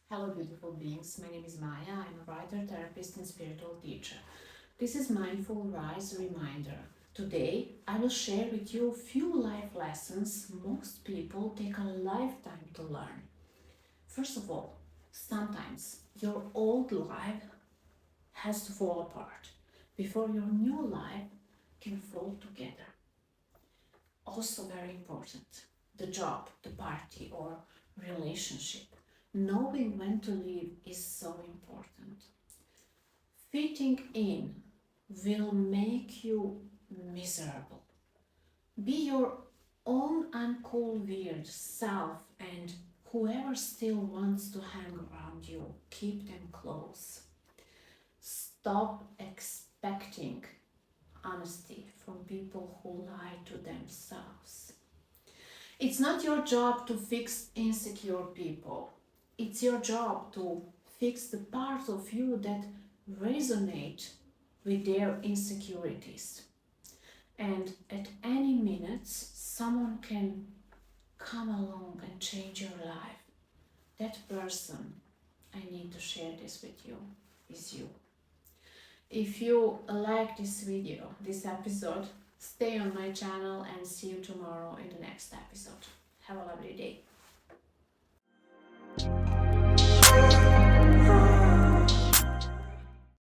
Hello, beautiful beings. My name is Maja. I'm a writer, therapist, and spiritual teacher. This is Mindful Rise Reminder. Today, I will share with you a few life lessons most people take a lifetime to learn. First of all, sometimes your old life has to fall apart before your new life can fall together. Also, very important, the job, the party, or relationship. Knowing when to leave is so important. Fitting in will make you miserable. Be your own uncool, weird self, and whoever still wants to hang around you, keep them close. Stop expecting honesty from people who lie to themselves. It's not your job to fix insecure people. It's your job to fix the parts of you that resonate with their insecurities. And at any minute, someone can come along and change your life. That person, I need to share this with you, is you. If you like this video, this episode, stay on my channel and see you tomorrow in the next episode. Have a lovely day.